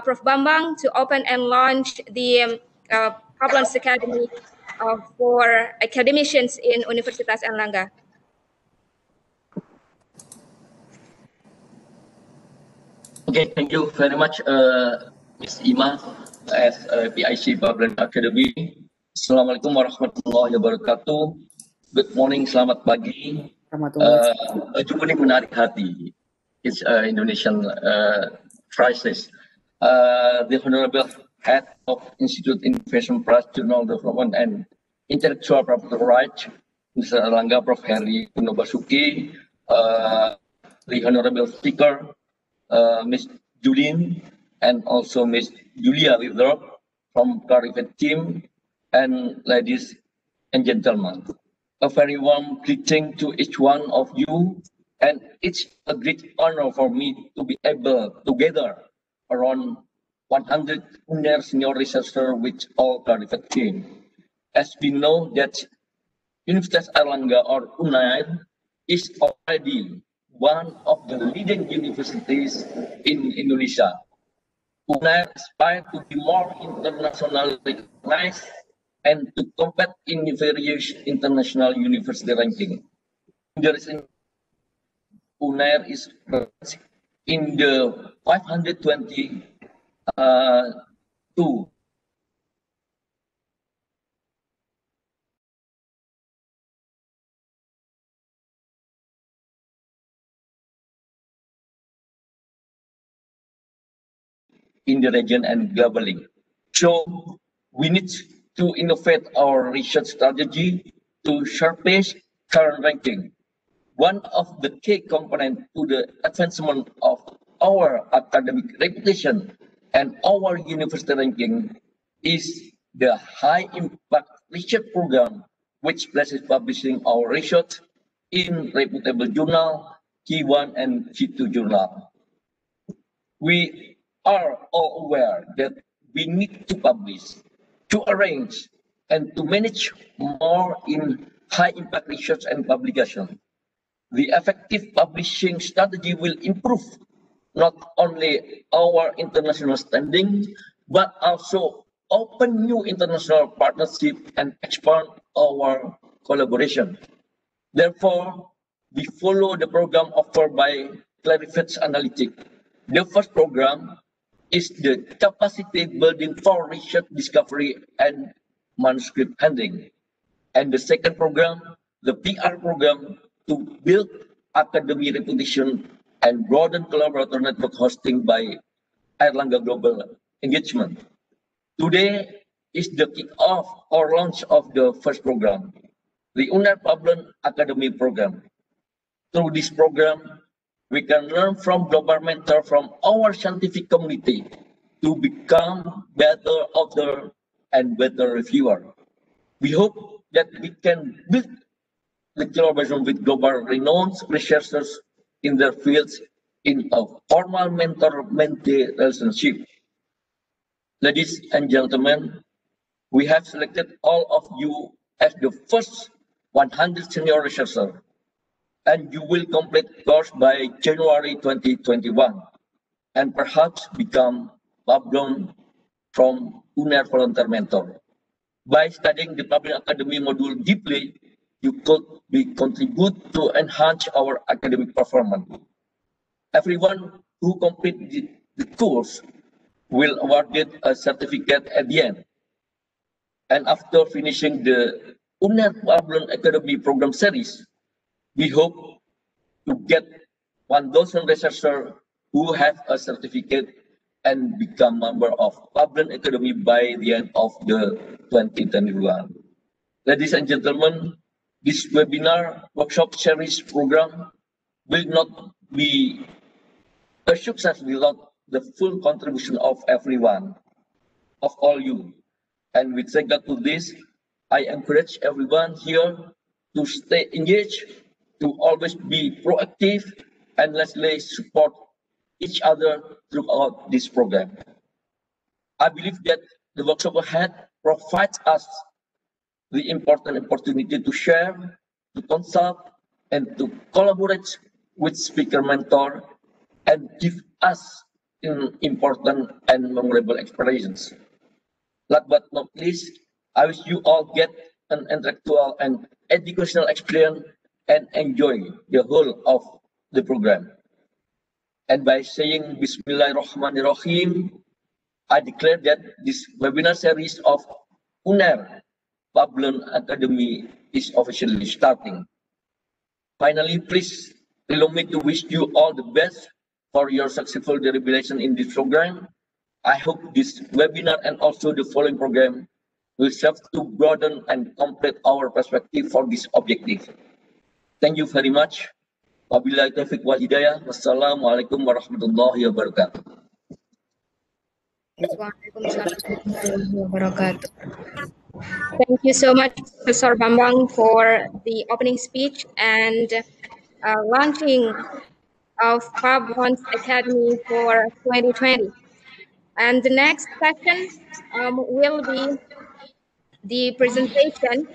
Prof. Bambang to open and launch the Publons Academy for academicians in Universitas Airlangga. Okay, thank you very much, Ms. Ima, as PIC Publons Academy. Assalamualaikum warahmatullahi wabarakatuh. Good morning, selamat pagi. Baju kuning menarik hati. It's Indonesian crisis. The Honorable Head of Institute Innovation Prize, Journal Development and Intellectual Property Rights, Mr. Airlangga, Prof. Heri Basuki, the Honorable Speaker, Ms. Julin, and also Ms. Julia Withdrop from Private Team, and ladies and gentlemen. A very warm greeting to each one of you, and it's a great honor for me to be able to gather around 100 Unair senior researchers with all Private Team. As we know that Universitas Airlangga or Unair is already one of the leading universities in Indonesia. Unair aspires to be more internationally recognized and to compete in various international university ranking. Unair is in the 522 in the region and globally. So we need to innovate our research strategy to surpass current ranking. One of the key components to the advancement of our academic reputation and our university ranking is the high impact research program, which places publishing our research in reputable journal, Q1 and Q2 journal. We are all aware that we need to publish, to arrange, and to manage more in high-impact research and publication. The effective publishing strategy will improve not only our international standing, but also open new international partnership and expand our collaboration. Therefore, we follow the program offered by Clarifex Analytics. The first program is the capacity building for research discovery and manuscript handling. And the second program, the PR program, to build academic reputation and broaden collaborator network hosting by Airlangga Global Engagement. Today is the kick-off or launch of the first program, the Unair Publons Academy program. Through this program, we can learn from global mentors from our scientific community to become better author and better reviewer. We hope that we can build the collaboration with global renowned researchers in their fields in a formal mentor-mentee relationship. Ladies and gentlemen, we have selected all of you as the first 100 senior researchers, and you will complete course by January 2021, and perhaps become Publons from Unair Volunteer Mentor. By studying the Publons Academy module deeply, you could contribute to enhance our academic performance. Everyone who completes the course will awarded a certificate at the end. And after finishing the Unair Publons Academy program series, we hope to get 1,000 researchers who have a certificate and become member of Publons Academy by the end of the 2021. Ladies and gentlemen, this webinar workshop series program will not be a success without the full contribution of everyone, of all you. And with regard to this, I encourage everyone here to stay engaged, to always be proactive, and let's support each other throughout this program. I believe that the workshop ahead provides us the important opportunity to share, to consult, and to collaborate with speaker mentor, and give us important and memorable experiences. Last but not least, I wish you all get an intellectual and educational experience and enjoy the whole of the program. And by saying Bismillahirrahmanirrahim, I declare that this webinar series of Unair Publons Academy is officially starting. Finally, please allow me to wish you all the best for your successful deliberation in this program. I hope this webinar and also the following program will serve to broaden and complete our perspective for this objective. Thank you very much. Wabillahi taufiq wal hidayah. Wassalamualaikum warahmatullahi wabarakatuh. Thank you so much, Professor Bambang, for the opening speech and launching of Publons Academy for 2020. And the next session will be the presentation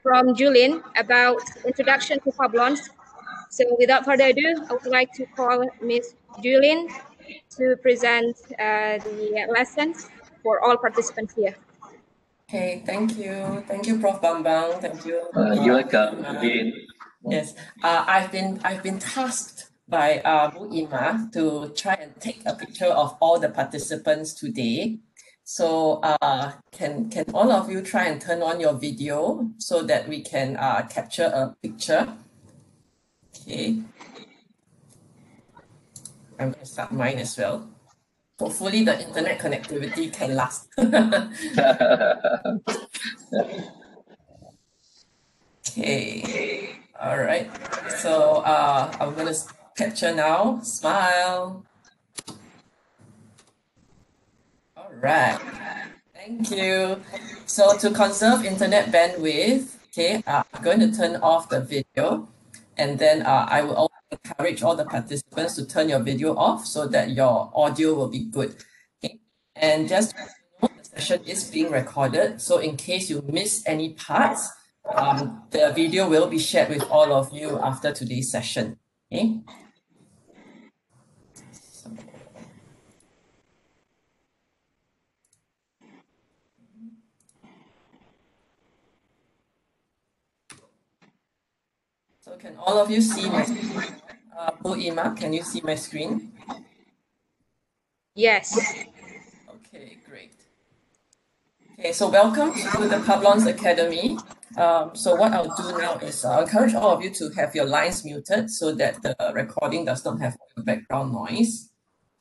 from Julien about introduction to Publons. So without further ado, I would like to call Ms. Julien to present the lessons for all participants here. Okay, thank you. Thank you, Prof. Bambang. Thank you. You're welcome again. Yes, I've been tasked by Bu Ima to try and take a picture of all the participants today. So can all of you try and turn on your video so that we can capture a picture? Okay. I'm going to start mine as well. Hopefully the internet connectivity can last. Okay. All right. So I'm going to capture now. Smile. All right. Thank you. So to conserve internet bandwidth, okay, I'm going to turn off the video, and then I will also encourage all the participants to turn your video off so that your audio will be good. Okay. And just so you know, the session is being recorded. So in case you miss any parts, the video will be shared with all of you after today's session. Okay. So can all of you see my screen? Bu Ima, can you see my screen? Yes. Okay, great. Okay, so welcome to the Publons Academy. So what I'll do now is I'll encourage all of you to have your lines muted so that the recording does not have background noise.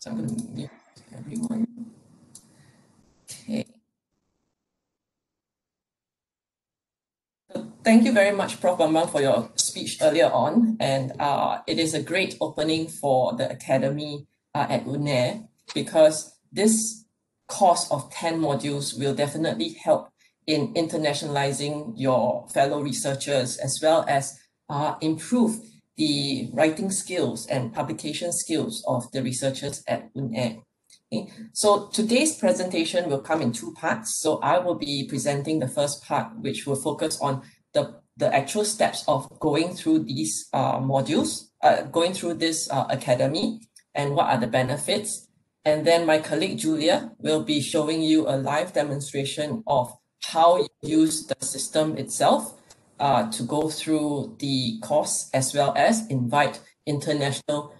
So I'm going to mute everyone. Okay. So thank you very much, Prof. Bambang, for your speech earlier on. And it is a great opening for the Academy at Unair, because this course of 10 modules will definitely help in internationalizing your fellow researchers, as well as improve the writing skills and publication skills of the researchers at Unair. Okay. So today's presentation will come in two parts. So I will be presenting the first part, which will focus on the actual steps of going through these modules, going through this academy, and what are the benefits. And then my colleague Julia will be showing you a live demonstration of how you use the system itself to go through the course, as well as invite international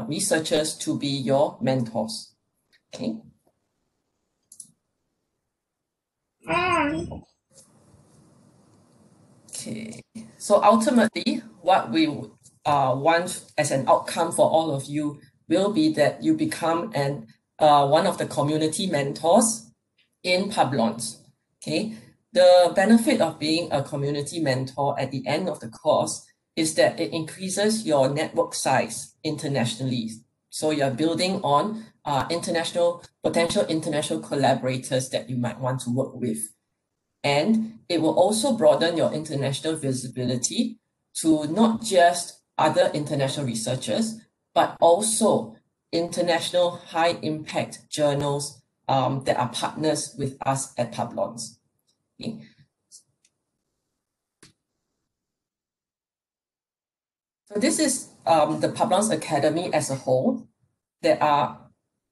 researchers to be your mentors. Okay. Okay. So ultimately, what we want as an outcome for all of you will be that you become one of the community mentors in Publons. Okay. The benefit of being a community mentor at the end of the course is that it increases your network size internationally. So you're building on potential international collaborators that you might want to work with. And it will also broaden your international visibility to not just other international researchers, but also international high impact journals that are partners with us at Publons. Okay. So this is the Publons Academy as a whole. There are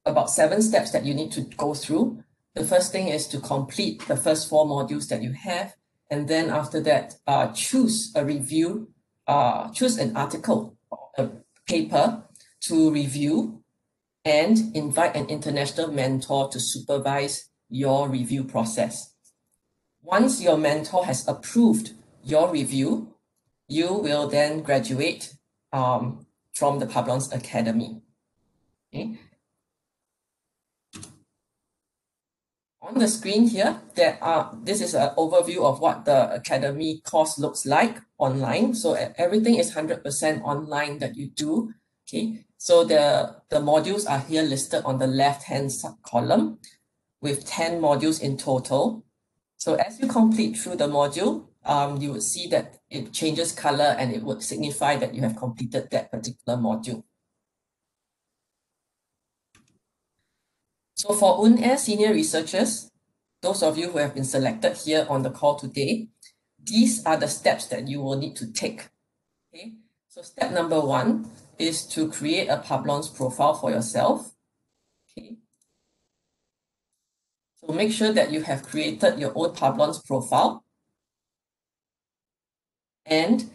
about 7 steps that you need to go through. The first thing is to complete the first 4 modules that you have. And then after that, choose a review, choose an article, a paper to review, and invite an international mentor to supervise your review process. Once your mentor has approved your review, you will then graduate from the Publons Academy. Okay. On the screen here, this is an overview of what the Academy course looks like online. So everything is 100% online that you do. Okay. So the modules are here listed on the left-hand column with 10 modules in total. So as you complete through the module, you would see that it changes color and it would signify that you have completed that particular module. So for Unair senior researchers, those of you who have been selected here on the call today, these are the steps that you will need to take. Okay? So step number 1 is to create a Publons profile for yourself. Okay? So make sure that you have created your own Publons profile. And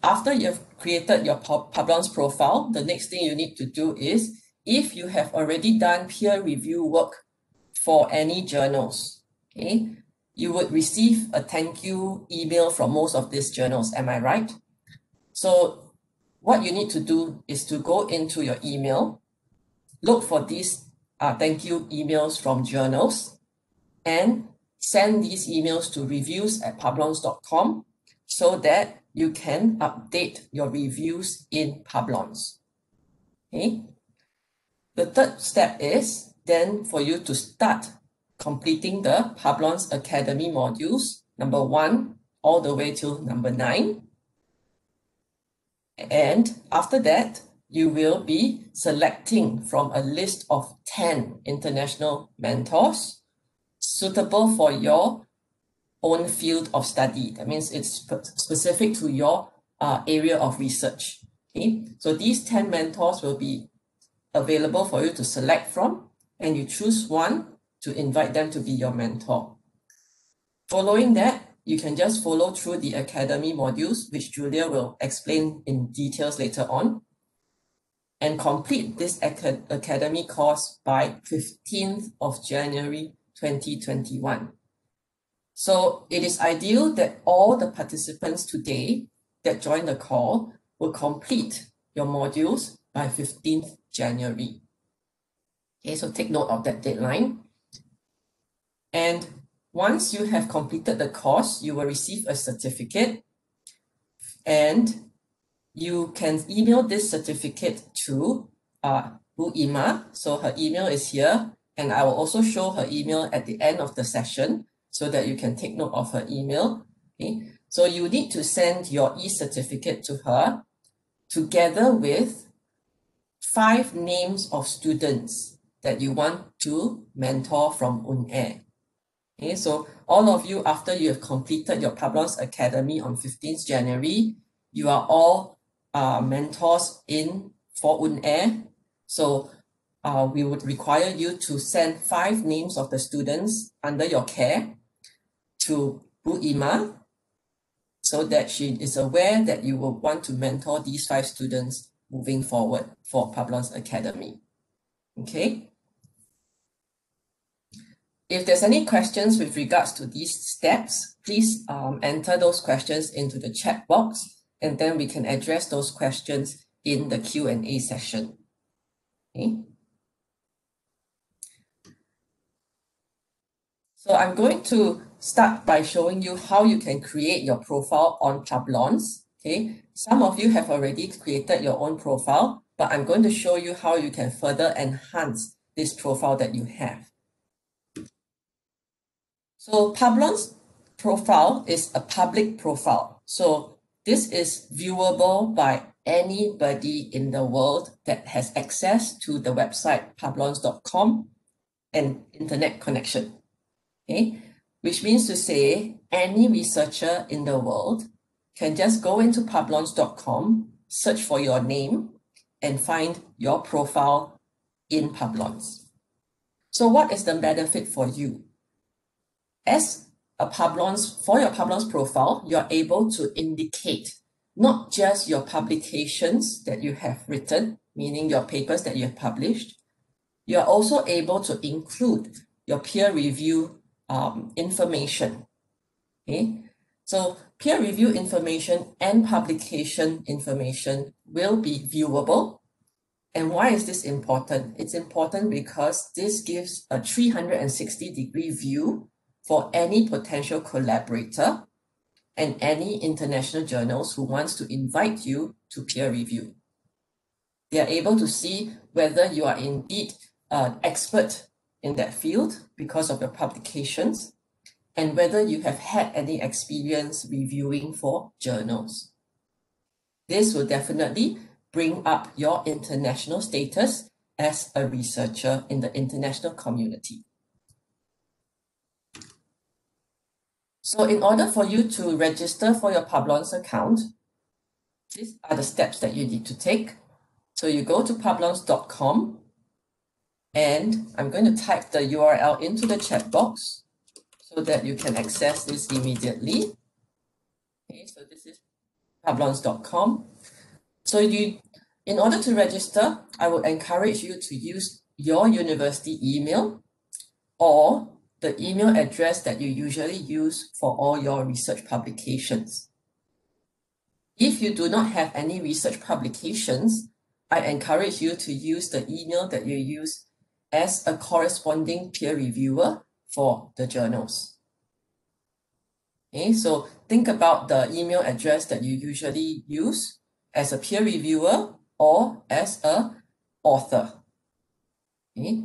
after you've created your Publons profile, the next thing you need to do is, if you have already done peer review work for any journals, okay, you would receive a thank you email from most of these journals, am I right? So what you need to do is to go into your email, look for these thank you emails from journals, and send these emails to reviews@publons.com so that you can update your reviews in Publons. Okay. The third step is then for you to start completing the Publons Academy modules, number 1 all the way till number 9. And after that, you will be selecting from a list of 10 international mentors suitable for your own field of study. That means it's specific to your area of research. Okay? So these 10 mentors will be available for you to select from, and you choose one to invite them to be your mentor. Following that, you can just follow through the Academy modules, which Julia will explain in details later on, and complete this Academy course by 15th of January 2021. So it is ideal that all the participants today that join the call will complete your modules by 15th January. Okay, so take note of that deadline. And once you have completed the course, you will receive a certificate, and you can email this certificate to Bu Ima. So her email is here, and I will also show her email at the end of the session so that you can take note of her email. Okay? So you need to send your e-certificate to her together with 5 names of students that you want to mentor from Unair. Okay, so all of you, after you have completed your Publons Academy on 15th January, you are all mentors for Unair. So we would require you to send 5 names of the students under your care to Bu Ima, so that she is aware that you will want to mentor these 5 students moving forward for Publons Academy. Okay. If there's any questions with regards to these steps, please enter those questions into the chat box, and then we can address those questions in the Q&A session. Okay. So I'm going to start by showing you how you can create your profile on Publons. Okay. Some of you have already created your own profile, but I'm going to show you how you can further enhance this profile that you have. So Publons profile is a public profile. So this is viewable by anybody in the world that has access to the website publons.com and internet connection. Okay, which means to say any researcher in the world can just go into publons.com, search for your name, and find your profile in Publons. So what is the benefit for you? As a Publons, for your Publons profile, you're able to indicate not just your publications that you have written, meaning your papers that you have published. You're also able to include your peer review information. Okay? So peer review information and publication information will be viewable. And why is this important? It's important because this gives a 360-degree view for any potential collaborator and any international journals who wants to invite you to peer review. They are able to see whether you are indeed an expert in that field because of your publications, and whether you have had any experience reviewing for journals. This will definitely bring up your international status as a researcher in the international community. So in order for you to register for your Publons account, these are the steps that you need to take. So you go to publons.com, and I'm going to type the URL into the chat box so that you can access this immediately. Okay, so this is publons.com. So in order to register, I would encourage you to use your university email or the email address that you usually use for all your research publications. If you do not have any research publications, I encourage you to use the email that you use as a corresponding peer reviewer for the journals. Okay, so think about the email address that you usually use as a peer reviewer or as an author. Okay.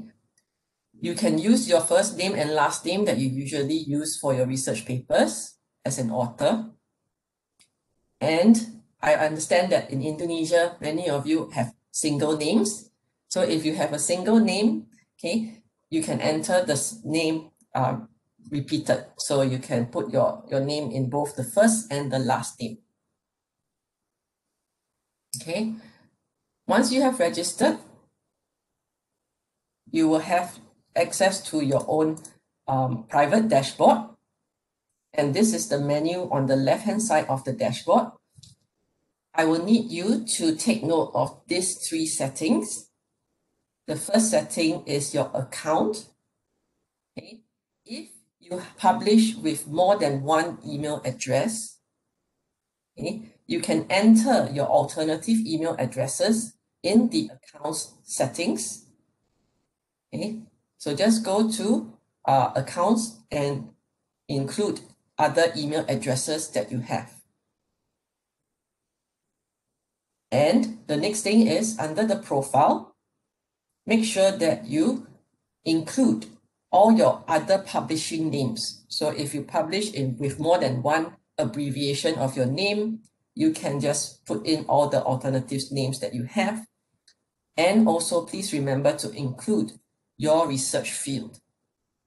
You can use your first name and last name that you usually use for your research papers as an author. And I understand that in Indonesia, many of you have single names. So if you have a single name, okay, you can enter the name repeated. So you can put your name in both the first and the last name. Okay. Once you have registered, you will have access to your own private dashboard. And this is the menu on the left-hand side of the dashboard. I will need you to take note of these three settings. The first setting is your account. Okay. If you publish with more than one email address, okay, you can enter your alternative email addresses in the accounts settings. Okay. So just go to accounts and include other email addresses that you have. And the next thing is under the profile, make sure that you include all your other publishing names. So if you publish with more than one abbreviation of your name, you can just put in all the alternative names that you have. And also please remember to include your research field.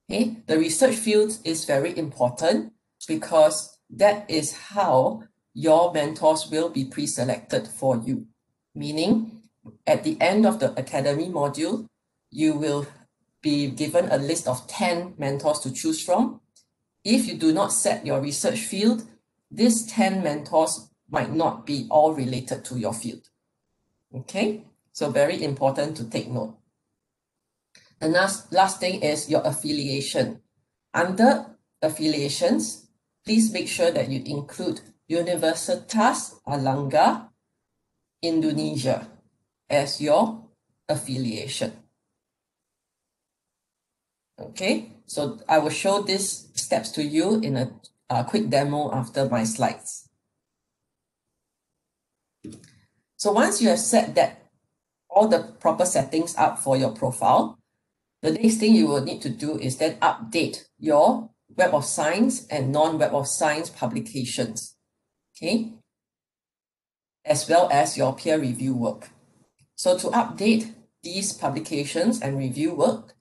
Okay, the research field is very important because that is how your mentors will be pre-selected for you. Meaning, at the end of the academy module, you will be given a list of 10 mentors to choose from. If you do not set your research field, these 10 mentors might not be all related to your field. Okay, so very important to take note. The last thing is your affiliation. Under affiliations, please make sure that you include Universitas Airlangga, Indonesia as your affiliation. Okay, so I will show these steps to you in a quick demo after my slides. So once you have set that all the proper settings up for your profile, the next thing you will need to do is then update your Web of Science and non-Web of Science publications, okay? As well as your peer review work. So to update these publications and review work,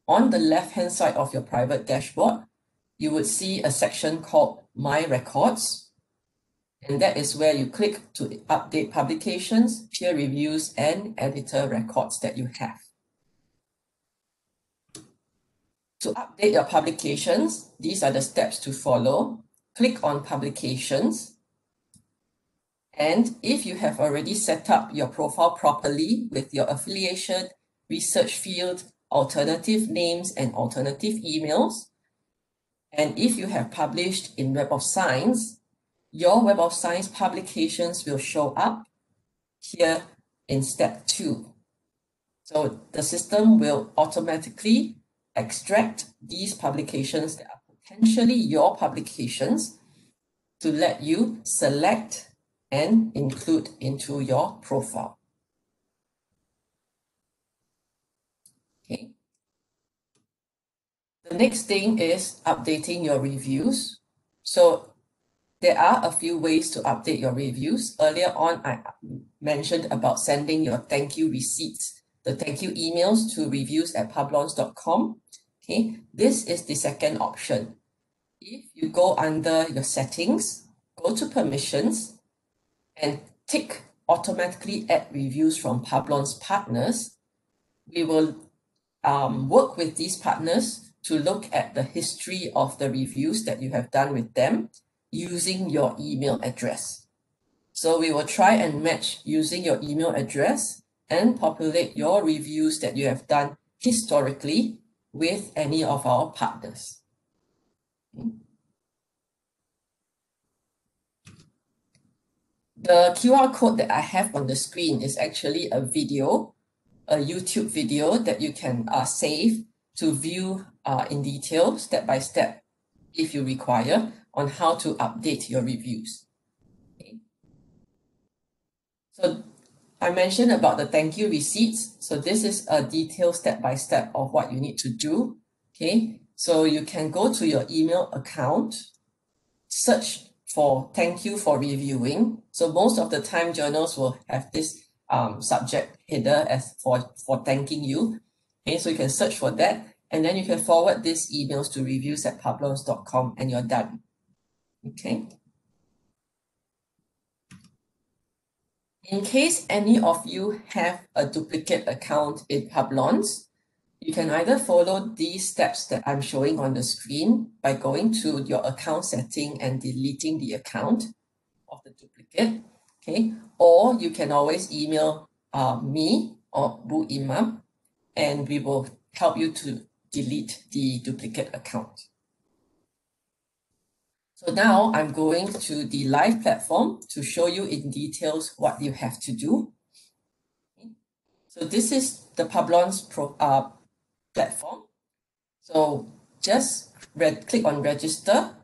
on the left-hand side of your private dashboard, you would see a section called My Records. And that is where you click to update publications, peer reviews, and editor records that you have. To update your publications, these are the steps to follow. Click on Publications. And if you have already set up your profile properly with your affiliation, research field, alternative names, and alternative emails, and if you have published in Web of Science, your Web of Science publications will show up here in step 2. So the system will automatically extract these publications that are potentially your publications to let you select and include into your profile. Okay. The next thing is updating your reviews. So there are a few ways to update your reviews. Earlier on, I mentioned about sending your thank you receipts, the thank you emails to reviews@publons.com. Okay, this is the second option. If you go under your settings, go to permissions and tick automatically add reviews from Publons partners, we will work with these partners to look at the history of the reviews that you have done with them using your email address. So we will try and match using your email address and populate your reviews that you have done historically with any of our partners. The QR code that I have on the screen is actually a video, a YouTube video that you can save to view in detail, step by step, if you require, on how to update your reviews. Okay. So I mentioned about the thank you receipts. So this is a detailed step by step of what you need to do. Okay, so you can go to your email account, search for thank you for reviewing. So most of the time journals will have this subject header as for thanking you. Okay, so you can search for that, and then you can forward these emails to reviews@publons.com and you're done. Okay. In case any of you have a duplicate account in Publons, you can either follow these steps that I'm showing on the screen by going to your account setting and deleting the account of the duplicate, okay? Or you can always email me or Bu Imam, and we will help you to delete the duplicate account. So now I'm going to the live platform to show you in details what you have to do. Okay. So this is the Publons platform. So just click on register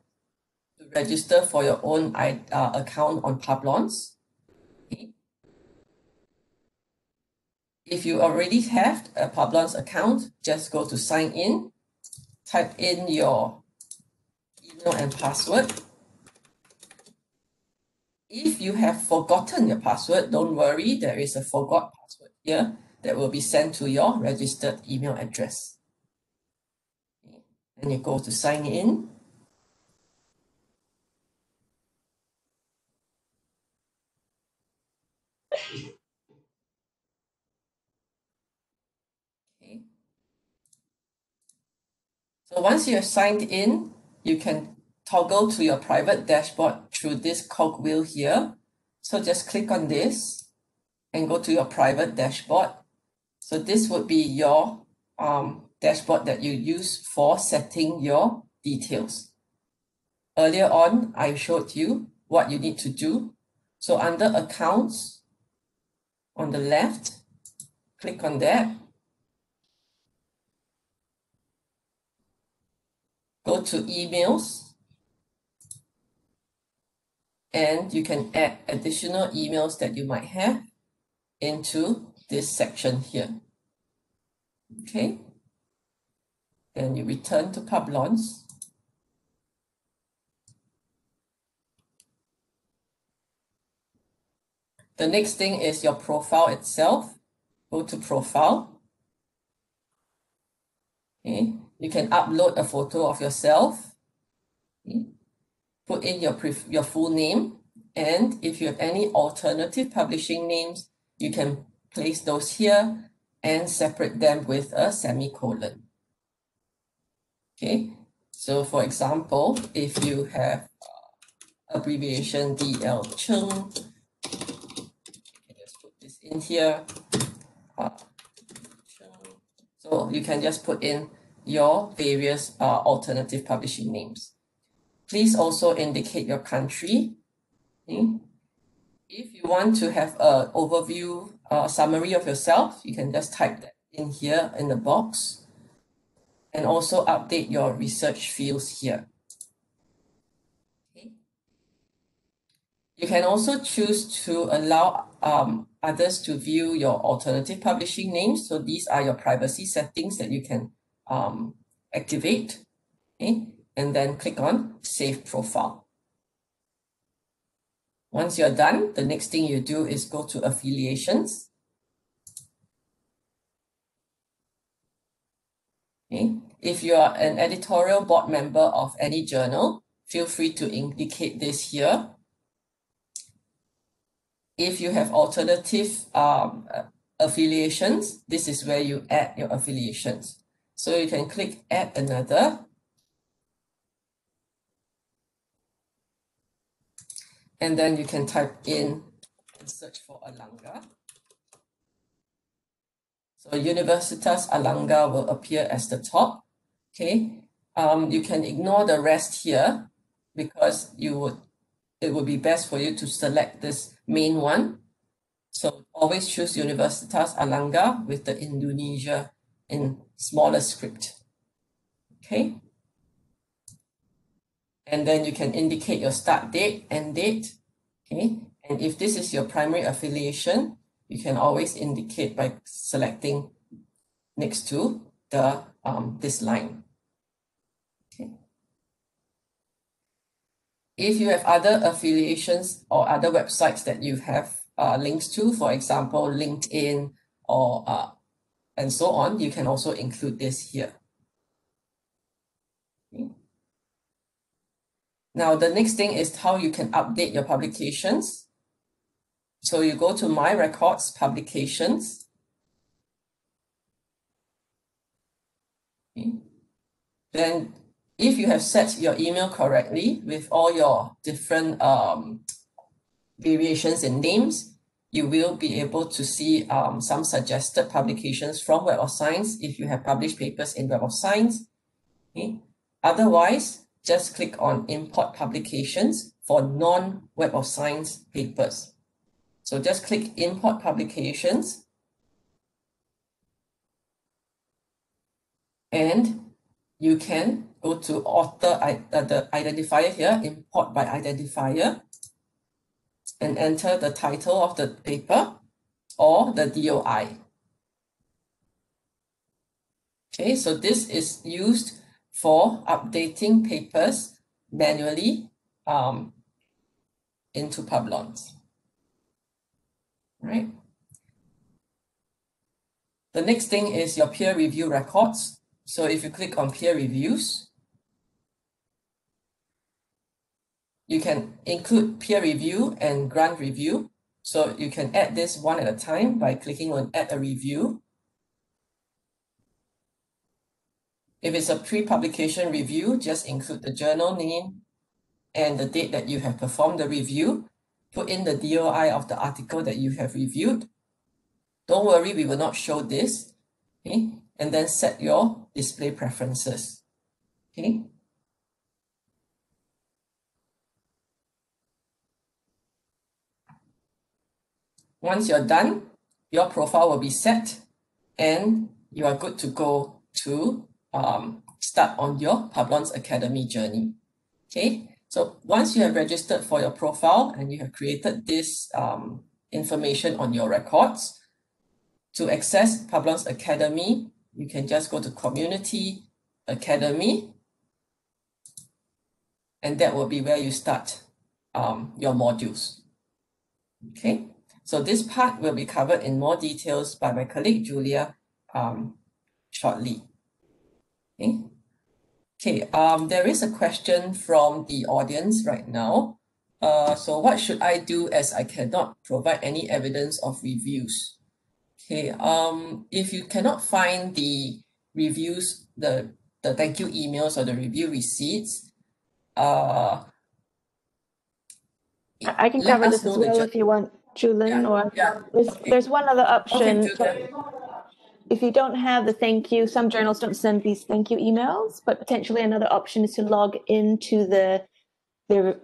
to register for your own account on Publons. Okay. If you already have a Publons account, just go to sign in, type in your email and password. If you have forgotten your password, don't worry, there is a forgot password here that will be sent to your registered email address. Okay. And you go to sign in. Okay. So once you have signed in, you can toggle to your private dashboard through this cogwheel here. So just click on this and go to your private dashboard. So this would be your dashboard that you use for setting your details. Earlier on, I showed you what you need to do. So under Accounts, on the left, click on that. Go to Emails. And you can add additional emails that you might have into this section here. Okay. Then you return to Publons. The next thing is your profile itself. Go to Profile. Okay. You can upload a photo of yourself. Okay. Put in your full name. And if you have any alternative publishing names, you can place those here and separate them with a semicolon. Okay, so for example, if you have abbreviation DL Cheng, you can just put this in here. So you can just put in your various alternative publishing names. Please also indicate your country. Okay. If you want to have an overview summary of yourself, you can just type that in here in the box, and also update your research fields here. Okay. You can also choose to allow others to view your alternative publishing names. So these are your privacy settings that you can activate. Okay. And then click on Save Profile. Once you're done, the next thing you do is go to Affiliations. Okay. If you are an editorial board member of any journal, feel free to indicate this here. If you have alternative affiliations, this is where you add your affiliations. So you can click Add Another. And then you can type in and search for Airlangga. So Universitas Airlangga will appear as the top. Okay. You can ignore the rest here because it would be best for you to select this main one. So always choose Universitas Airlangga with the Indonesia in smaller script. Okay. And then you can indicate your start date, end date. Okay. And if this is your primary affiliation, you can always indicate by selecting next to the this line. Okay. If you have other affiliations or other websites that you have links to, for example, LinkedIn or and so on, you can also include this here. Okay. Now, the next thing is how you can update your publications. So you go to My Records, Publications. Okay. Then if you have set your email correctly with all your different variations in names, you will be able to see some suggested publications from Web of Science if you have published papers in Web of Science. Okay. Otherwise, just click on Import Publications for non-Web of Science papers. So just click Import Publications. And you can go to author, the identifier here, import by identifier, and enter the title of the paper or the DOI. Okay, so this is used for updating papers manually into Publons. Right. The next thing is your peer review records. So if you click on peer reviews, you can include peer review and grant review. So you can add this one at a time by clicking on Add a Review. If it's a pre-publication review, just include the journal name and the date that you have performed the review. Put in the DOI of the article that you have reviewed. Don't worry, we will not show this. Okay, and then set your display preferences. Okay. Once you're done, your profile will be set and you are good to go to start on your Publons Academy journey. Okay, so once you have registered for your profile and you have created this information on your records, to access Publons Academy, you can just go to Community Academy, and that will be where you start your modules. Okay, so this part will be covered in more details by my colleague Julia shortly. Okay. Okay, there is a question from the audience right now. So what should I do as I cannot provide any evidence of reviews? Okay, if you cannot find the reviews, the the thank you emails or the review receipts, I can let cover us this as know the well if you want, Julin. Yeah, Or yeah. there's one other option. Okay, Julia. If you don't have the thank you, some journals don't send these thank you emails, but potentially another option is to log into their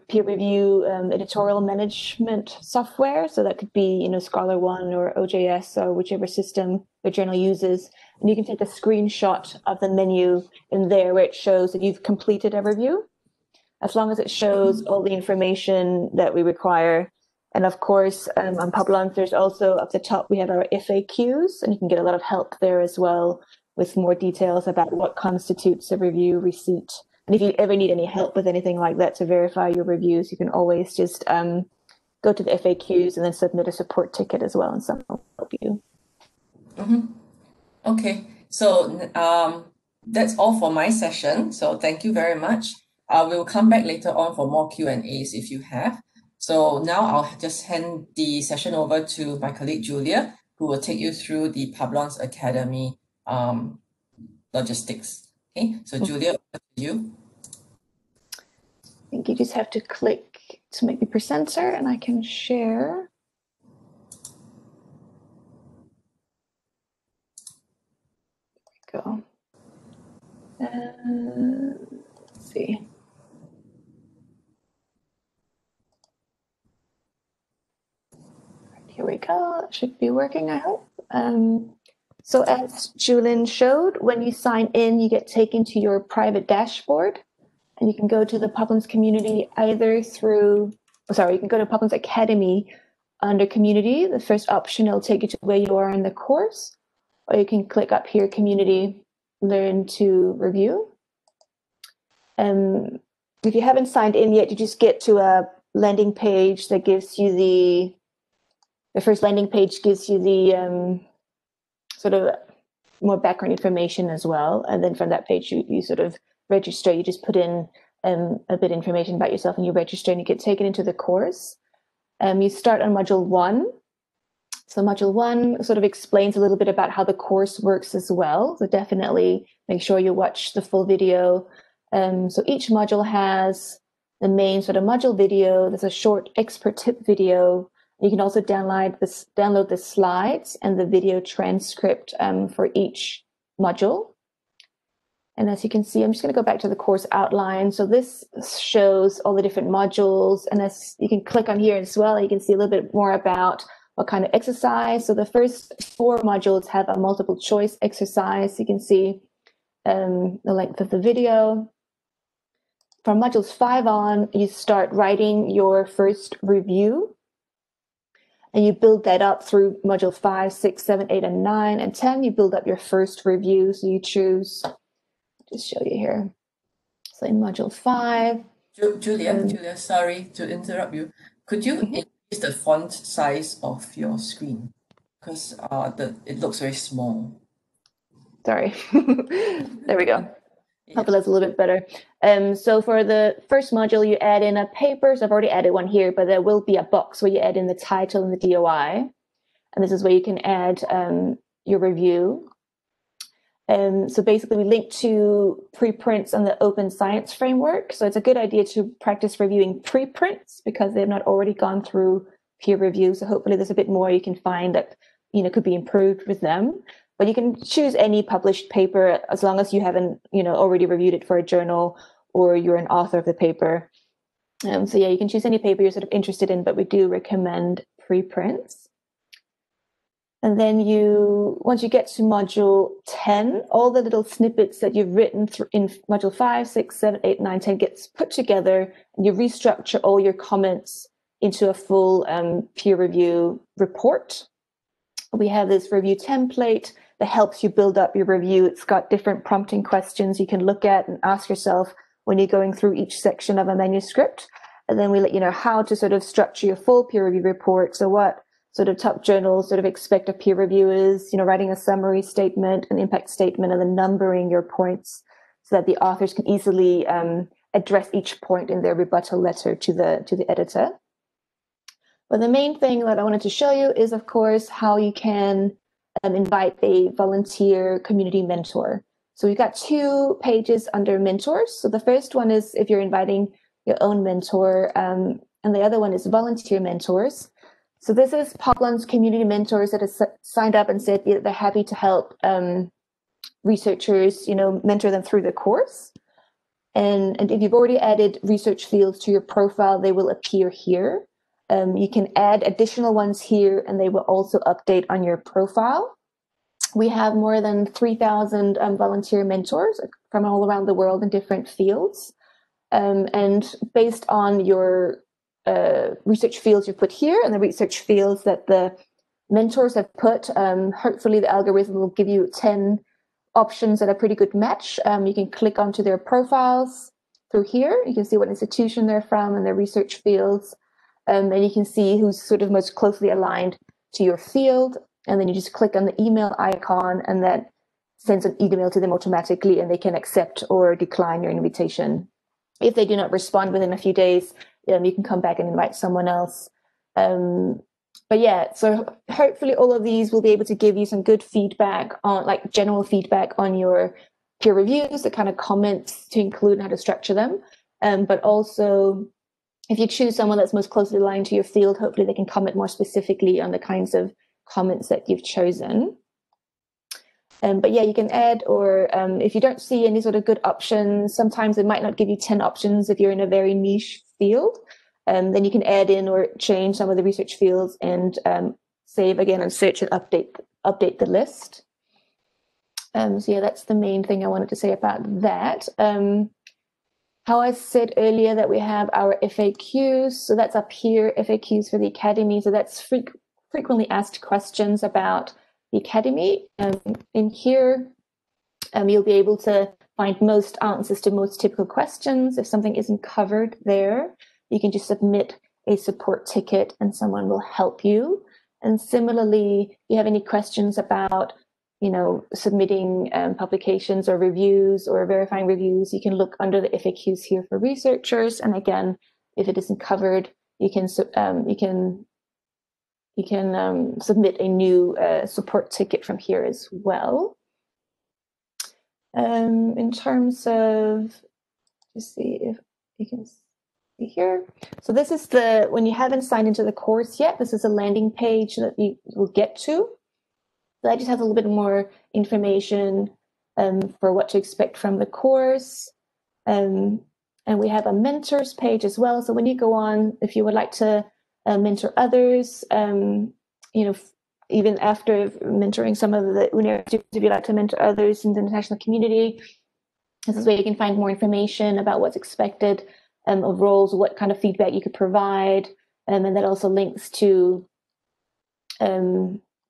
peer review editorial management software. So that could be, Scholar One or OJS or whichever system the journal uses. And you can take a screenshot of the menu in there where it shows that you've completed a review, as long as it shows all the information that we require. And of course, on Publons, there's also up the top, we have our FAQs, and you can get a lot of help there as well with more details about what constitutes a review receipt. And if you ever need any help with anything like that to verify your reviews, you can always just go to the FAQs and then submit a support ticket as well, and someone will help you. Okay, so that's all for my session. So thank you very much. We'll come back later on for more Q&As if you have. So now I'll just hand the session over to my colleague Julia, who will take you through the Publons Academy logistics. Okay, so Julia, over to you. I think you just have to click to make me presenter, and I can share. There we go. Let's see. Here we go. It should be working, I hope. So as Julin showed, when you sign in, you get taken to your private dashboard, and you can go to the Publons community either through, you can go to Publons Academy under community. The first option, it'll take you to where you are in the course, or you can click up here, community, learn to review. If you haven't signed in yet, you just get to a landing page that gives you the first landing page gives you the sort of more background information as well. And then from that page, you sort of register. You just put in a bit of information about yourself, and you register, and you get taken into the course. You start on module 1. So module 1 sort of explains a little bit about how the course works as well. So definitely make sure you watch the full video. So each module has the main sort of module video. There's a short expert tip video. You can also download the slides and the video transcript for each module. And as you can see, I'm just going to go back to the course outline. So this shows all the different modules. And as you can click on here as well, you can see a little bit more about what kind of exercise. So the first 4 modules have a multiple choice exercise. You can see the length of the video. From modules 5 on, you start writing your first review. And you build that up through module 5, 6, 7, 8, and 9, and 10. You build up your first review. So you choose, just show you here. So in module 5. Julia, sorry to interrupt you. Could you increase the font size of your screen? Because it looks very small. Sorry. There we go. Hopefully that's a little bit better. So for the first module, you add in a paper. So I've already added one here, but there will be a box where you add in the title and the DOI. And this is where you can add your review. So basically we link to preprints on the Open Science Framework. So it's a good idea to practice reviewing preprints because they've not already gone through peer review. So hopefully there's a bit more you can find that could be improved with them. But you can choose any published paper as long as you haven't, already reviewed it for a journal or you're an author of the paper. So yeah, you can choose any paper you're sort of interested in, but we do recommend preprints. And then once you get to module 10, all the little snippets that you've written in module 5, 6, 7, 8, 9, 10 gets put together, and you restructure all your comments into a full peer review report. We have this review template that helps you build up your review. It's got different prompting questions you can look at and ask yourself when you're going through each section of a manuscript. And then we let you know how to sort of structure your full peer review report. So what sort of top journals sort of expect a peer review is, writing a summary statement, an impact statement, and then numbering your points so that the authors can easily address each point in their rebuttal letter to the editor. But the main thing that I wanted to show you is, of course, how you can invite a volunteer community mentor. So we've got 2 pages under mentors. So the first one is if you're inviting your own mentor, and the other one is volunteer mentors. So this is Publons community mentors that have signed up and said they're happy to help researchers, mentor them through the course. And if you've already added research fields to your profile, they will appear here. You can add additional ones here, and they will also update on your profile. We have more than 3,000 volunteer mentors from all around the world in different fields. And based on your research fields you put here and the research fields that the mentors have put, hopefully the algorithm will give you 10 options that are pretty good match. You can click onto their profiles through here. You can see what institution they're from and their research fields. And you can see who's sort of most closely aligned to your field. And then you just click on the email icon, and that sends an email to them automatically, and they can accept or decline your invitation. If they do not respond within a few days, you can come back and invite someone else. But yeah, so hopefully all of these will be able to give you some good feedback on, like, general feedback on your peer reviews, the kind of comments to include and how to structure them. But also, if you choose someone that's most closely aligned to your field, hopefully they can comment more specifically on the kinds of comments that you've chosen. But yeah, you can add, or if you don't see any sort of good options, sometimes it might not give you 10 options if you're in a very niche field. Then you can add in or change some of the research fields and save again and search and update the list. So yeah, that's the main thing I wanted to say about that. How I said earlier that we have our FAQs, so that's up here, FAQs for the Academy. So that's frequently asked questions about the Academy. In here, you'll be able to find most answers to most typical questions. If something isn't covered there, you can just submit a support ticket and someone will help you. And similarly, if you have any questions about, submitting publications or reviews or verifying reviews, you can look under the FAQs here for researchers. And again, if it isn't covered, you can submit a new support ticket from here as well. In terms of, just see if you can see here. So this is when you haven't signed into the course yet, this is a landing page that you will get to. So that just has a little bit more information for what to expect from the course. And we have a mentors page as well. So when you go on, if you would like to mentor others, even after mentoring some of the Unair students, if you'd like to mentor others in the international community, this is where you can find more information about what's expected of roles, what kind of feedback you could provide, and that also links to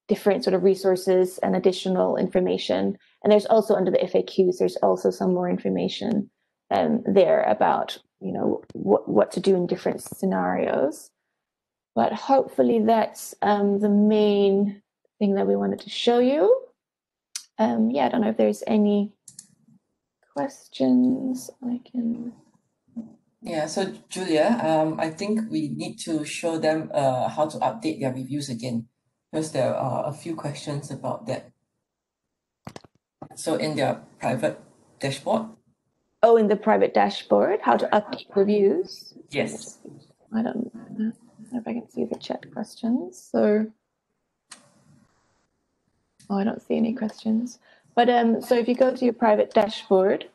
different sort of resources and additional information. And there's also under the FAQs, there's also some more information there about what to do in different scenarios. But hopefully that's the main thing that we wanted to show you. Yeah, I don't know if there's any questions I can. Yeah, so Julia, I think we need to show them how to update their reviews again, because there are a few questions about that. So in their private dashboard. Oh, in the private dashboard, how to update reviews? Yes. I don't know if I can see the chat questions. So, I don't see any questions. But so if you go to your private dashboard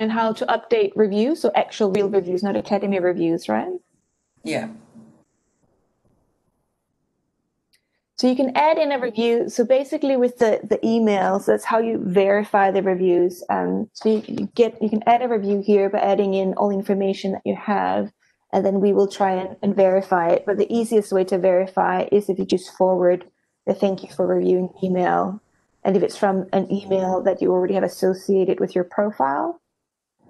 and how to update reviews, so actual real reviews, not Academy reviews, right? Yeah. So you can add in a review. So basically with the emails, that's how you verify the reviews. So you can add a review here by adding in all the information that you have, and then we will try and verify it. But the easiest way to verify is if you just forward the thank you for reviewing email. And if it's from an email that you already have associated with your profile,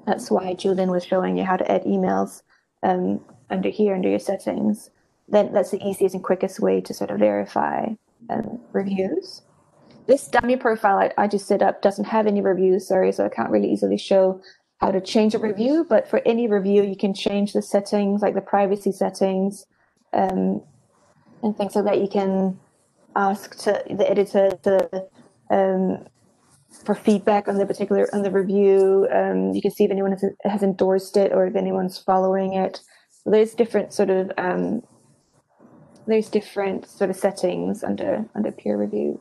that's why Julian was showing you how to add emails under here, under your settings. Then that's the easiest and quickest way to sort of verify reviews. This dummy profile I just set up doesn't have any reviews, sorry, so I can't really easily show how to change a review, but for any review, you can change the settings, like the privacy settings, and things like that. You can ask the editor to for feedback on the review. You can see if anyone has endorsed it or if anyone's following it. So there's different sort of settings under peer review.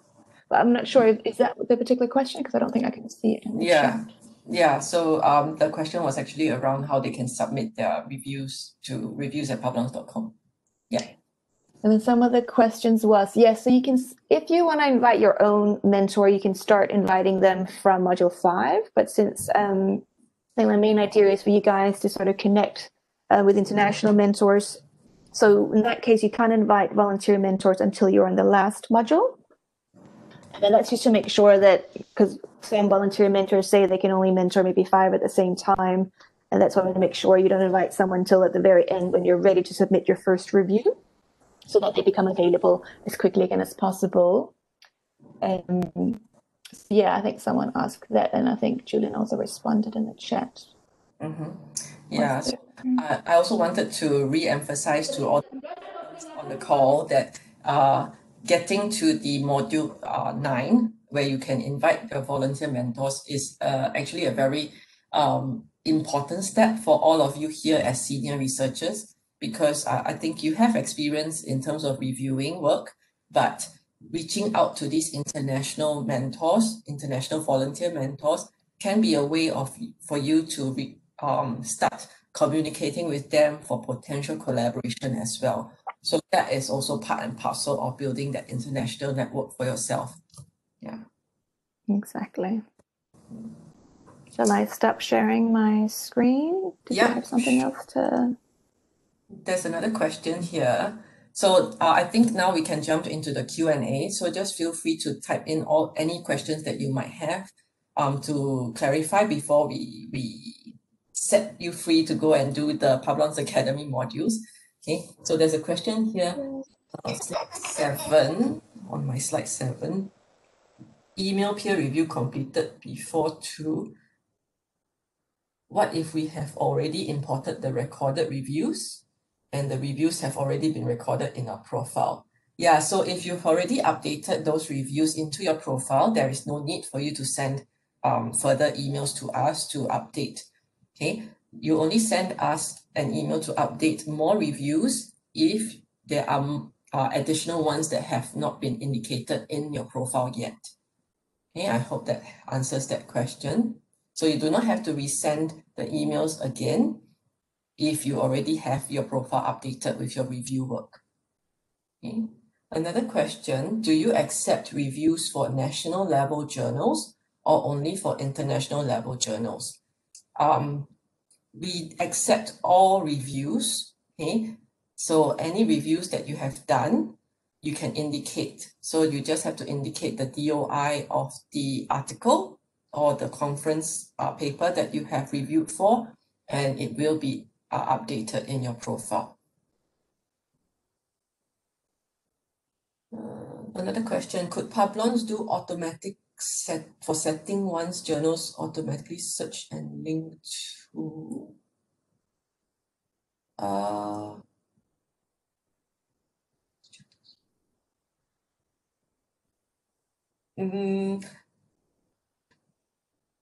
But I'm not sure, is that the particular question? Because I don't think I can see it in the chat. Yeah, so the question was actually around how they can submit their reviews to reviews@publons.com. Yeah. And then some of the questions was, yes, so you can, if you want to invite your own mentor, you can start inviting them from Module 5. But since I think my main idea is for you guys to sort of connect with international mentors. So in that case, you can't invite volunteer mentors until you're on the last module. And then that's just to make sure that, because some volunteer mentors say they can only mentor maybe 5 at the same time. And that's why we want to make sure you don't invite someone until at the very end when you're ready to submit your first review, so that they become available as quickly again as possible. Yeah, I think someone asked that, and I think Julian also responded in the chat. Yeah, so I also wanted to re-emphasize to all on the call that getting to the module 9, where you can invite your volunteer mentors, is actually a very important step for all of you here as senior researchers, because I think you have experience in terms of reviewing work, but reaching out to these international mentors, international volunteer mentors, can be a way for you to start communicating with them for potential collaboration as well. So that is also part and parcel of building that international network for yourself. Yeah. Exactly. Shall I stop sharing my screen? Do you have something else to? There's another question here. So I think now we can jump into the Q&A. So just feel free to type in any questions that you might have to clarify before we set you free to go and do the Publons Academy modules. Okay, so there's a question here, slide 7, on my slide 7. Email peer review completed before 2. What if we have already imported the recorded reviews and the reviews have already been recorded in our profile? Yeah, so if you've already updated those reviews into your profile, there is no need for you to send further emails to us to update. Okay, you only send us an email to update more reviews if there are additional ones that have not been indicated in your profile yet. Okay, I hope that answers that question. So you do not have to resend the emails again if you already have your profile updated with your review work. Okay. Another question, do you accept reviews for national level journals or only for international level journals? We accept all reviews, okay? So any reviews that you have done, you can indicate. So you just have to indicate the DOI of the article or the conference paper that you have reviewed for, and it will be updated in your profile. Another question, could Publons do automatic for setting one's journals automatically search and link to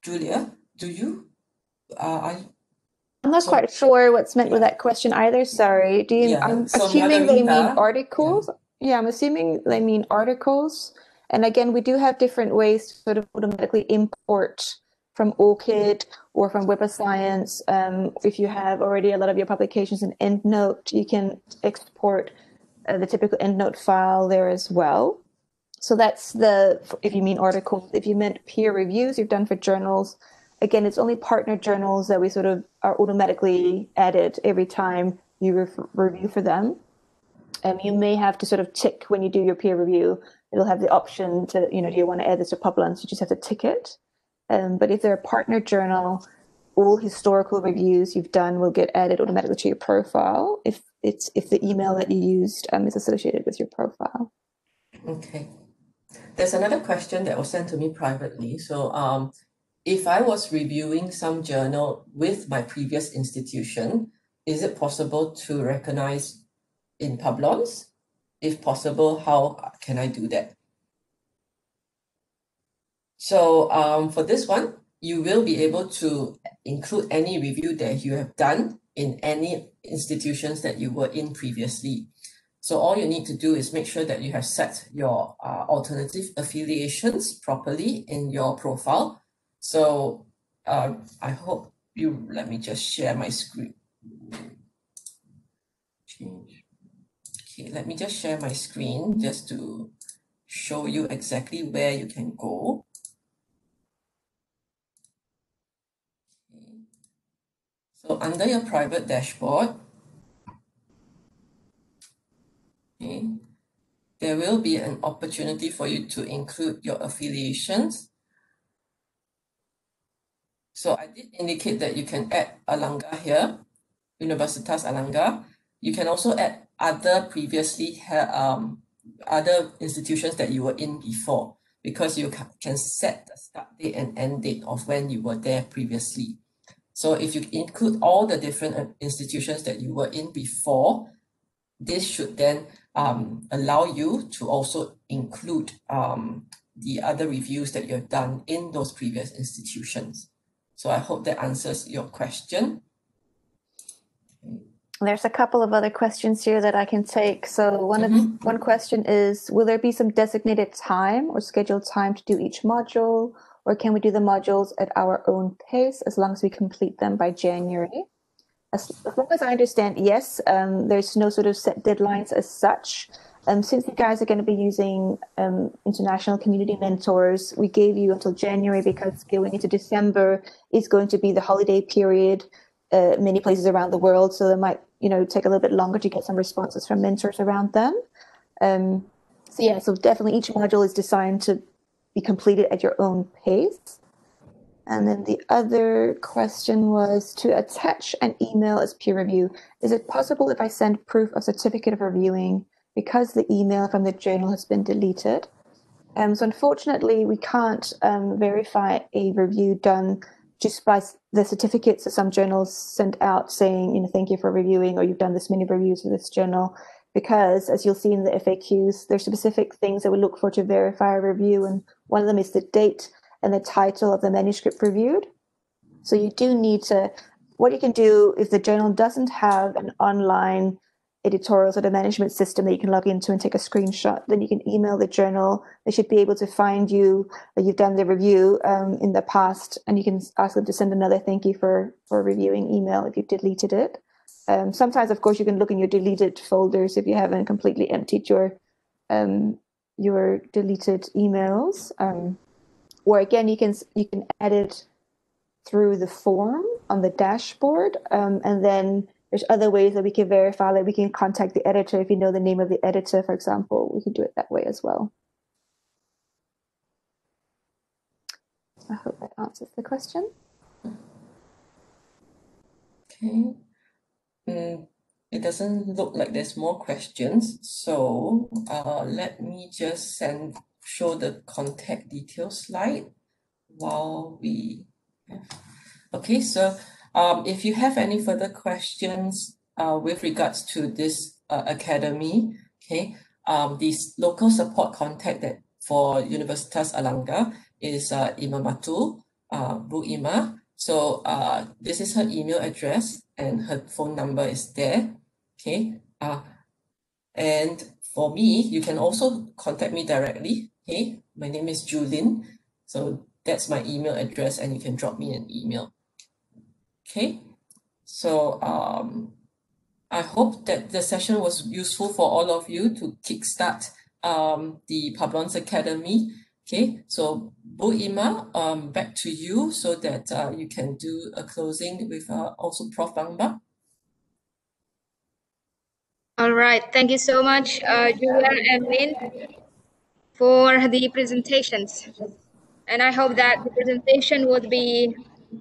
Julia, do you I'm not quite sure what's meant with that question either. Sorry. Do you? I'm assuming they mean articles. Yeah, I'm assuming they mean articles. And again, we do have different ways to sort of automatically import from ORCID or from Web of Science. If you have already a lot of your publications in EndNote, you can export the typical EndNote file there as well. So that's if you mean articles. If you meant peer reviews you've done for journals, again, it's only partner journals that we sort of are automatically added every time you review for them. You may have to sort of tick when you do your peer review. It'll have the option to, do you want to add this to Publons? You just have to tick it. But if they're a partner journal, all historical reviews you've done will get added automatically to your profile if the email that you used is associated with your profile. Okay. There's another question that was sent to me privately. So if I was reviewing some journal with my previous institution, is it possible to recognize in Publons? If possible, how can I do that? So for this one, you will be able to include any review that you have done in any institutions that you were in previously. So all you need to do is make sure that you have set your alternative affiliations properly in your profile. So I hope you, let me just share my screen. Okay, let me just share my screen just to show you exactly where you can go. Okay. So under your private dashboard, okay, there will be an opportunity for you to include your affiliations. So I did indicate that you can add Airlangga here, Universitas Airlangga. You can also add other previously other institutions that you were in before, because you can set the start date and end date of when you were there previously. So if you include all the different institutions that you were in before, this should then allow you to also include the other reviews that you have done in those previous institutions. So I hope that answers your question. There's a couple of other questions here that I can take. So one question is, will there be some designated time or scheduled time to do each module, or can we do the modules at our own pace as long as we complete them by January? As long as I understand, yes, there's no sort of set deadlines as such. Since you guys are going to be using international community mentors, we gave you until January because going into December is going to be the holiday period, many places around the world. So it might, take a little bit longer to get some responses from mentors around them. So definitely each module is designed to be completed at your own pace. And then the other question was to attach an email as peer review. Is it possible if I send proof of certificate of reviewing because the email from the journal has been deleted? So unfortunately, we can't verify a review done just by the certificates that some journals send out saying, thank you for reviewing, or you've done this many reviews for this journal. Because as you'll see in the FAQs, there's specific things that we look for to verify a review. And one of them is the date and the title of the manuscript reviewed. So you do need to, what you can do if the journal doesn't have an online editorial sort of management system that you can log into and take a screenshot, then you can email the journal. They should be able to find you that you've done the review in the past, and you can ask them to send another thank you for reviewing email if you've deleted it. Sometimes, of course, you can look in your deleted folders if you haven't completely emptied your deleted emails. Or again, you can add it through the form on the dashboard, and then there's other ways that we can verify that we can contact the editor if you know the name of the editor, for example. We can do it that way as well. I hope that answers the question. Okay. It doesn't look like there's more questions. So let me just show the contact details slide while we have. Okay, so if you have any further questions with regards to this academy, okay, the local support contact for Universitas Airlangga is Imamatul, Bu Ima. So this is her email address and her phone number is there. Okay, and for me, you can also contact me directly. Okay, my name is Julin. So that's my email address, and you can drop me an email. Okay, so I hope that the session was useful for all of you to kickstart the Publons Academy. Okay, so Bu Ima, back to you so that you can do a closing with also Prof. Bambang. All right, thank you so much, Julia and Lynn, for the presentations. And I hope that the presentation would be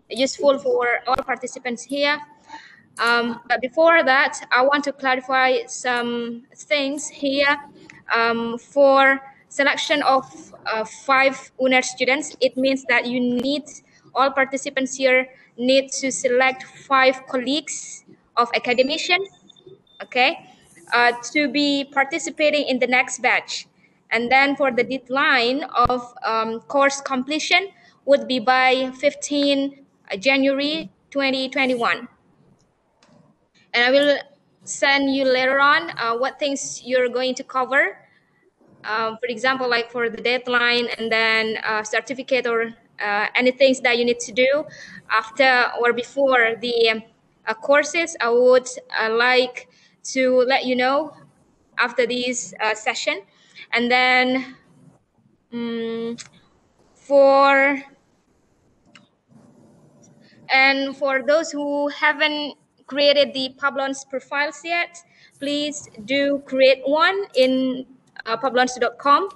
useful for all participants here. But before that, I want to clarify some things here. For selection of 5 UNAIR students, it means that all participants here need to select 5 colleagues of academicians, okay, to be participating in the next batch. And then for the deadline of course completion would be by 15 January 2021. And I will send you later on what things you're going to cover. For example, like for the deadline and then certificate or any things that you need to do after or before the courses. I would like to let you know after this session. And then for those who haven't created the Publons profiles yet, please do create one in publons.com.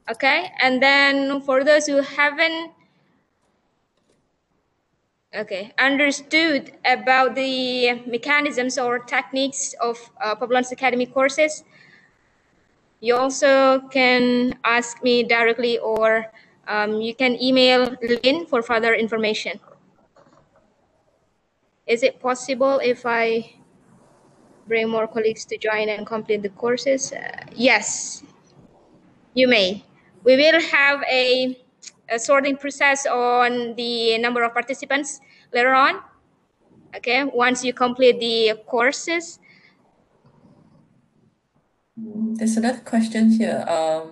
Okay, and then for those who haven't understood about the mechanisms or techniques of Publons Academy courses, you also can ask me directly, or you can email Lynn for further information. Is it possible if I bring more colleagues to join and complete the courses? Yes, you may. We will have a sorting process on the number of participants later on. Okay, once you complete the courses. There's another question here.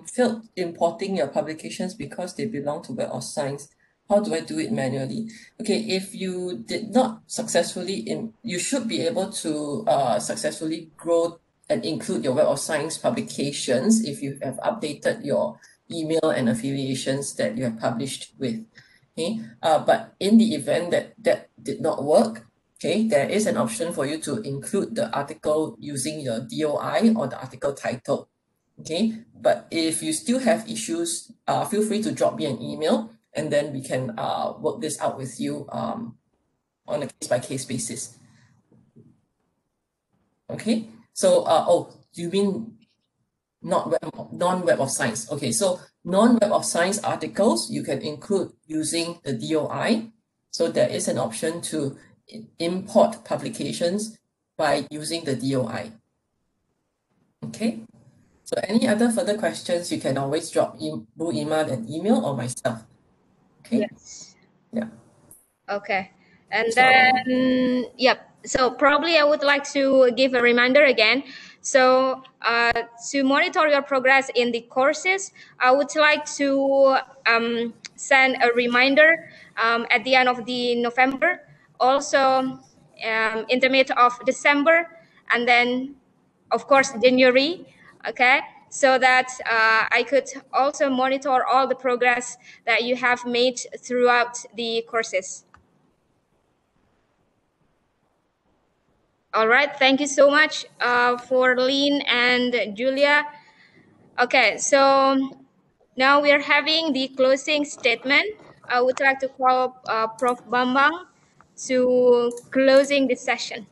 Failed importing your publications because they belong to Web of Science. How do I do it manually? Okay, if you did not successfully, you should be able to successfully grow and include your Web of Science publications if you have updated your email and affiliations that you have published with. Okay, but in the event that that did not work, okay, there is an option for you to include the article using your DOI or the article title. Okay, but if you still have issues, feel free to drop me an email, and then we can work this out with you on a case-by-case basis. Okay, so oh, you mean non-Web of Science? Okay, so non-Web of Science articles you can include using the DOI. So there is an option to import publications by using the DOI. Okay, so any other further questions, you can always drop Bu Ima an email or myself. Okay. Yes. Yeah. Okay. And then, yep. So probably I would like to give a reminder again. So to monitor your progress in the courses, I would like to send a reminder at the end of the November, also in the mid of December, and then of course January. Okay, so that I could also monitor all the progress that you have made throughout the courses. All right, thank you so much for Lynn and Julia. Okay, so now we are having the closing statement. I would like to call Prof. Bambang to closing this session.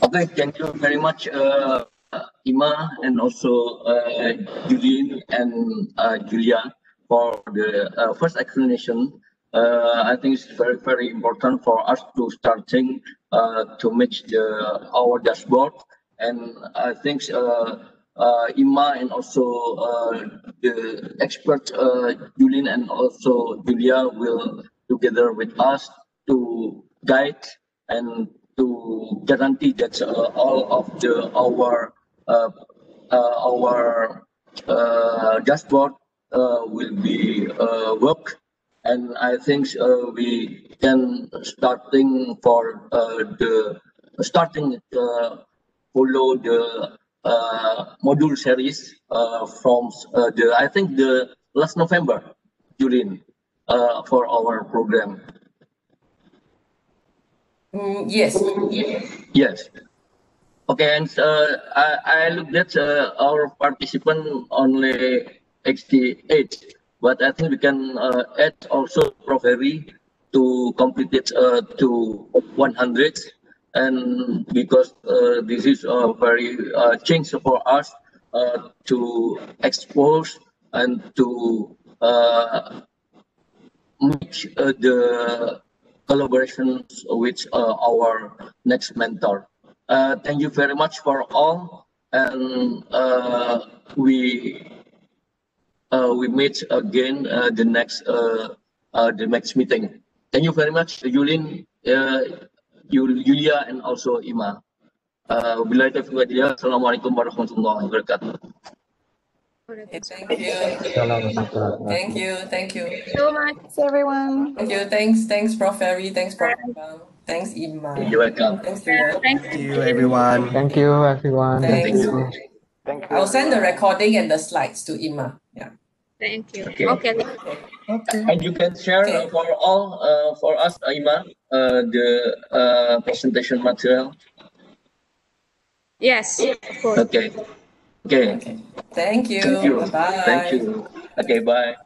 Okay, thank you very much, Ima, and also Julien and Julia for the first explanation. I think it's very, very important for us to starting to match our dashboard, and I think Ima and also the expert Julien and also Julia will together with us to guide and to guarantee that all of our dashboard will be work, and I think we can starting for follow the module series from I think the last November, Julien, for our program. Yes. Yes. Okay, and I looked at our participant only 68, but I think we can add also Prof. Harry to complete it to 100. and because this is a very change for us to expose and to make the collaborations with our next mentor. Thank you very much for all, and we meet again the next meeting. Thank you very much, Yulin, Yulia, and also Ima. Wabillahi taufiq wal hidayah. Assalamualaikum warahmatullahi wabarakatuh. Okay, thank you. Thank you. Thank you so much. Thanks, everyone. Thank you. Thanks, Prof. Ferry. Thanks, Prof. Bambang. Thanks, Ima. You're welcome. Thanks, Julia. Thank Thank you, everyone. Thank you, everyone. Thanks. Thank you. Thank you. I'll send the recording and the slides to Ima. Yeah. Thank you. Okay. Okay. Okay. And you can share for all, for us, Ima, the presentation material. Yes, of course. Okay. Okay. Okay. Thank you. Thank you. Bye-bye. Thank you. Okay, bye.